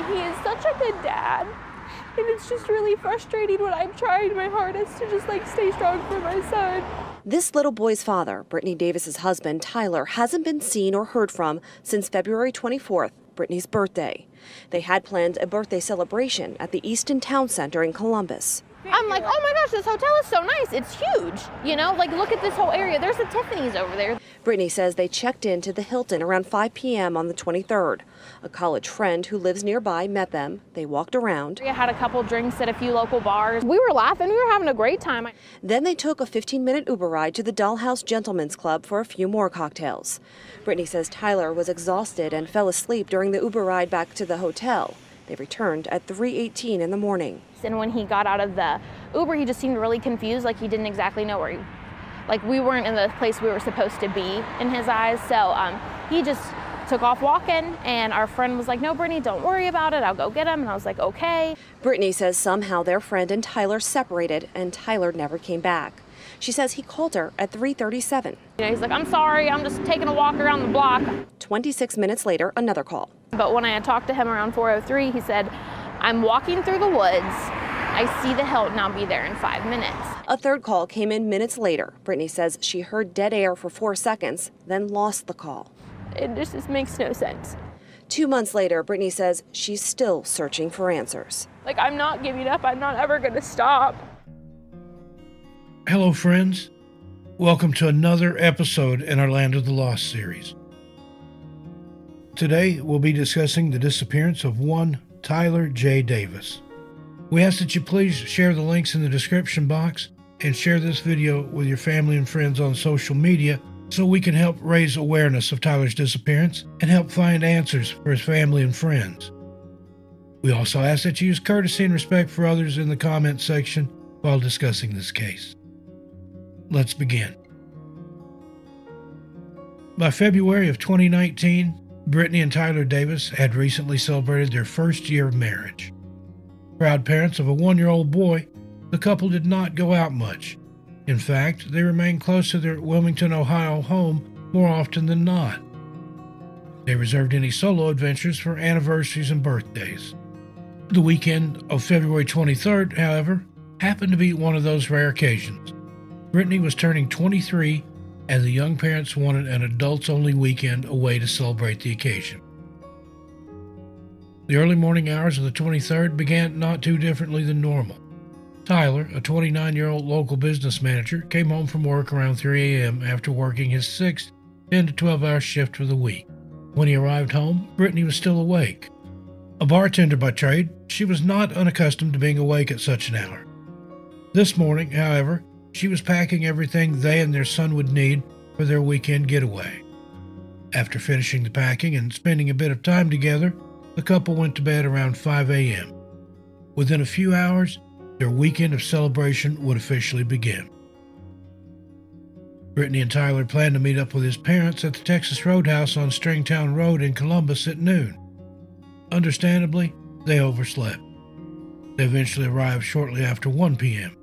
He is such a good dad, and it's just really frustrating when I'm trying my hardest to just stay strong for my son. This little boy's father, Brittany Davis's husband, Tyler, hasn't been seen or heard from since February 24th, Brittany's birthday. They had planned a birthday celebration at the Easton Town Center in Columbus. I'm like, oh my gosh, this hotel is so nice. It's huge. Look at this whole area. There's a Tiffany's over there. Brittany says they checked into the Hilton around 5 p.m. on the 23rd. A college friend who lives nearby met them. They walked around. We had a couple drinks at a few local bars. We were laughing. We were having a great time. Then they took a 15-minute Uber ride to the Dollhouse Gentlemen's Club for a few more cocktails. Brittany says Tyler was exhausted and fell asleep during the Uber ride back to the hotel. They returned at 3:18 in the morning. And when he got out of the Uber, he just seemed really confused, like he didn't exactly know where we weren't in the place we were supposed to be in his eyes. So he just took off walking, and our friend was like, no, Brittany, don't worry about it. I'll go get him. And I was like, okay. Brittany says somehow their friend and Tyler separated, and Tyler never came back. She says he called her at 3:37. He's like, I'm sorry, I'm just taking a walk around the block. 26 minutes later, another call. But when I had talked to him around 4:03, he said, I'm walking through the woods. I see the Hilton. I'll be there in 5 minutes. A third call came in minutes later. Brittany says she heard dead air for 4 seconds, then lost the call. It just makes no sense. 2 months later, Brittany says she's still searching for answers. I'm not giving up. I'm not ever going to stop. Hello, friends. Welcome to another episode in our Land of the Lost series. Today, we'll be discussing the disappearance of one Tyler J. Davis. We ask that you please share the links in the description box and share this video with your family and friends on social media so we can help raise awareness of Tyler's disappearance and help find answers for his family and friends. We also ask that you use courtesy and respect for others in the comments section while discussing this case. Let's begin. By February of 2019, Brittany and Tyler Davis had recently celebrated their first year of marriage. Proud parents of a 1-year-old boy, the couple did not go out much. In fact, they remained close to their Wilmington, Ohio home more often than not. They reserved any solo adventures for anniversaries and birthdays. The weekend of February 23rd, however, happened to be one of those rare occasions. Brittany was turning 23, and the young parents wanted an adults-only weekend away to celebrate the occasion. The early morning hours of the 23rd began not too differently than normal. Tyler, a 29-year-old local business manager, came home from work around 3 a.m. after working his sixth 10 to 12-hour shift for the week. When he arrived home, Brittany was still awake. A bartender by trade, she was not unaccustomed to being awake at such an hour. This morning, however, she was packing everything they and their son would need for their weekend getaway. After finishing the packing and spending a bit of time together, the couple went to bed around 5 a.m. Within a few hours, their weekend of celebration would officially begin. Brittany and Tyler planned to meet up with his parents at the Texas Roadhouse on Stringtown Road in Columbus at noon. Understandably, they overslept. They eventually arrived shortly after 1 p.m.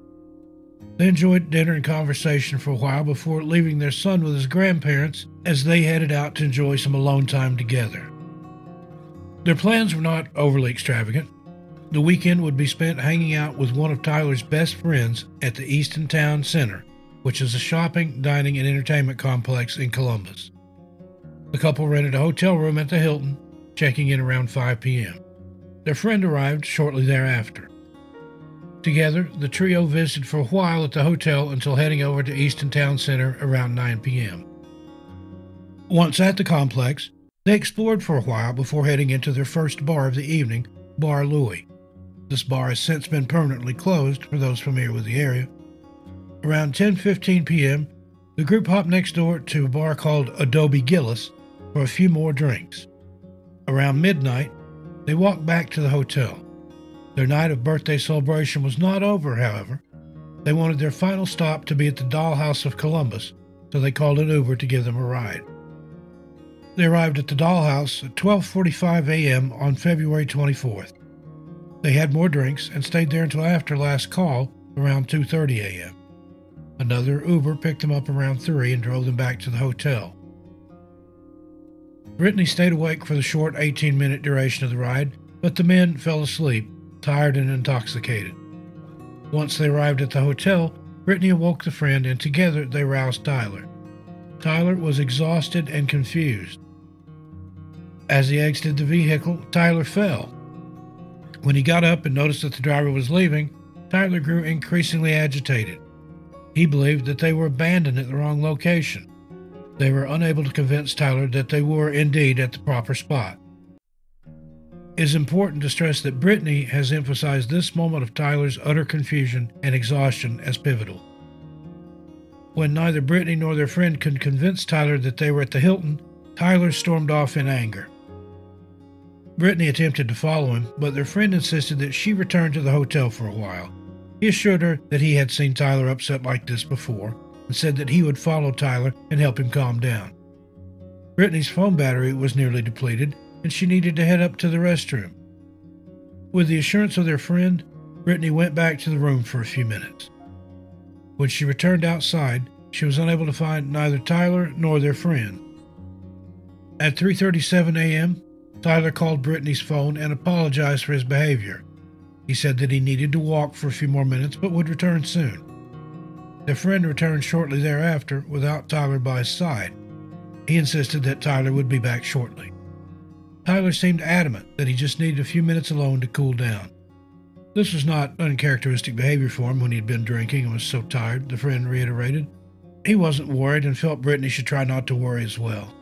They enjoyed dinner and conversation for a while before leaving their son with his grandparents as they headed out to enjoy some alone time together. Their plans were not overly extravagant. The weekend would be spent hanging out with one of Tyler's best friends at the Easton Town Center, which is a shopping, dining, and entertainment complex in Columbus. The couple rented a hotel room at the Hilton, checking in around 5 p.m. Their friend arrived shortly thereafter. Together, the trio visited for a while at the hotel until heading over to Easton Town Center around 9 p.m. Once at the complex, they explored for a while before heading into their first bar of the evening, Bar Louie. This bar has since been permanently closed for those familiar with the area. Around 10:15 p.m., the group hopped next door to a bar called Adobe Gillis for a few more drinks. Around midnight, they walked back to the hotel. Their night of birthday celebration was not over, however. They wanted their final stop to be at the Dollhouse of Columbus, so they called an Uber to give them a ride. They arrived at the Dollhouse at 12:45 a.m. on February 24th. They had more drinks and stayed there until after last call, around 2:30 a.m. Another Uber picked them up around 3 and drove them back to the hotel. Brittany stayed awake for the short 18-minute duration of the ride but the men fell asleep, tired and intoxicated. Once they arrived at the hotel, Brittany awoke the friend, and together they roused Tyler. Tyler was exhausted and confused. As he exited the vehicle, Tyler fell. When he got up and noticed that the driver was leaving, Tyler grew increasingly agitated. He believed that they were abandoned at the wrong location. They were unable to convince Tyler that they were indeed at the proper spot. It is important to stress that Brittany has emphasized this moment of Tyler's utter confusion and exhaustion as pivotal. When neither Brittany nor their friend could convince Tyler that they were at the Hilton, Tyler stormed off in anger. Brittany attempted to follow him, but their friend insisted that she return to the hotel for a while. He assured her that he had seen Tyler upset like this before, and said that he would follow Tyler and help him calm down. Brittany's phone battery was nearly depleted, and she needed to head up to the restroom. With the assurance of their friend, Brittany went back to the room for a few minutes. When she returned outside, she was unable to find neither Tyler nor their friend. At 3:37 a.m., Tyler called Brittany's phone and apologized for his behavior. He said that he needed to walk for a few more minutes but would return soon. Their friend returned shortly thereafter without Tyler by his side. He insisted that Tyler would be back shortly. Tyler seemed adamant that he just needed a few minutes alone to cool down. This was not uncharacteristic behavior for him when he had been drinking and was so tired, the friend reiterated. He wasn't worried and felt Brittany should try not to worry as well.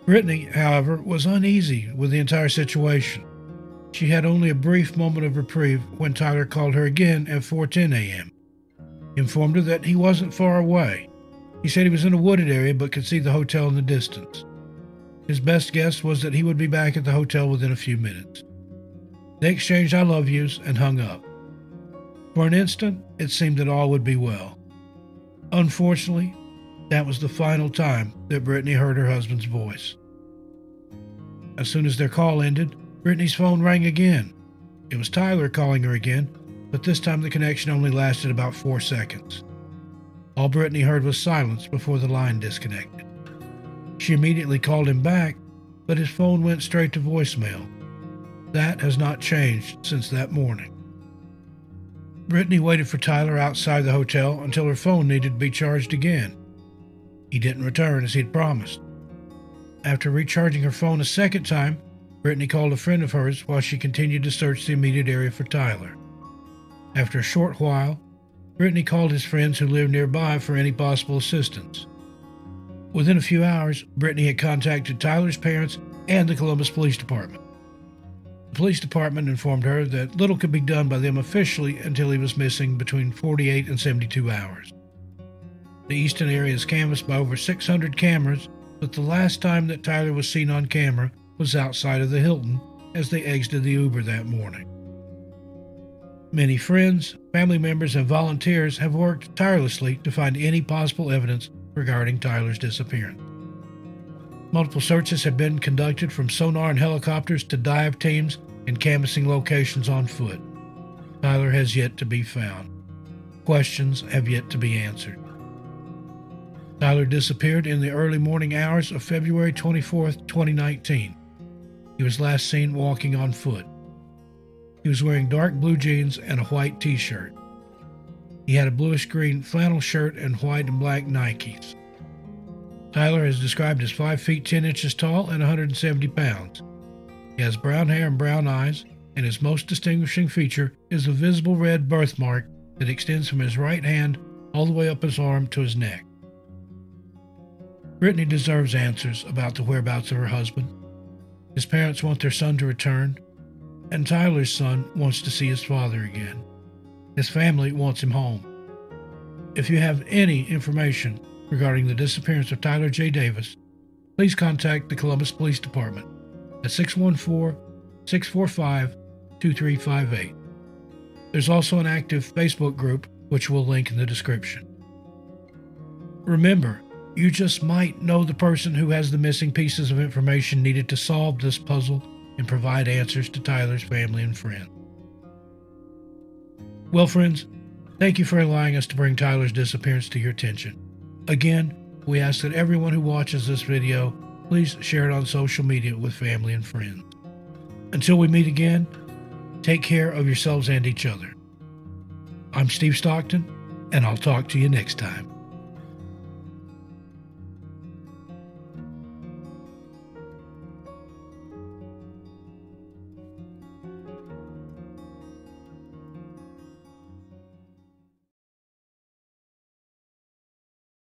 Brittany, however, was uneasy with the entire situation. She had only a brief moment of reprieve when Tyler called her again at 4:10 a.m. He informed her that he wasn't far away. He said he was in a wooded area but could see the hotel in the distance. His best guess was that he would be back at the hotel within a few minutes. They exchanged I love yous and hung up. For an instant, it seemed that all would be well. Unfortunately, that was the final time that Brittany heard her husband's voice. As soon as their call ended, Brittany's phone rang again. It was Tyler calling her again, but this time the connection only lasted about 4 seconds. All Brittany heard was silence before the line disconnected. She immediately called him back, but his phone went straight to voicemail. That has not changed since that morning. Brittany waited for Tyler outside the hotel until her phone needed to be charged again. He didn't return as he had promised. After recharging her phone a second time, Brittany called a friend of hers while she continued to search the immediate area for Tyler. After a short while, Brittany called his friends who lived nearby for any possible assistance. Within a few hours, Brittany had contacted Tyler's parents and the Columbus Police Department. The police department informed her that little could be done by them officially until he was missing between 48 and 72 hours. The eastern area is canvassed by over 600 cameras, but the last time that Tyler was seen on camera was outside of the Hilton as they exited the Uber that morning. Many friends, family members, and volunteers have worked tirelessly to find any possible evidence regarding Tyler's disappearance. Multiple searches have been conducted from sonar and helicopters to dive teams and canvassing locations on foot. Tyler has yet to be found. Questions have yet to be answered. Tyler disappeared in the early morning hours of February 24, 2019. He was last seen walking on foot. He was wearing dark blue jeans and a white t-shirt. He had a bluish-green flannel shirt and white and black Nikes. Tyler is described as 5 feet 10 inches tall and 170 pounds. He has brown hair and brown eyes, and his most distinguishing feature is a visible red birthmark that extends from his right hand all the way up his arm to his neck. Brittany deserves answers about the whereabouts of her husband. His parents want their son to return, and Tyler's son wants to see his father again. His family wants him home. If you have any information regarding the disappearance of Tyler J. Davis, please contact the Columbus Police Department at 614-645-2358. There's also an active Facebook group, which we'll link in the description. Remember, you just might know the person who has the missing pieces of information needed to solve this puzzle and provide answers to Tyler's family and friends. Well, friends, thank you for allowing us to bring Tyler's disappearance to your attention. Again, we ask that everyone who watches this video, please share it on social media with family and friends. Until we meet again, take care of yourselves and each other. I'm Steve Stockton, and I'll talk to you next time.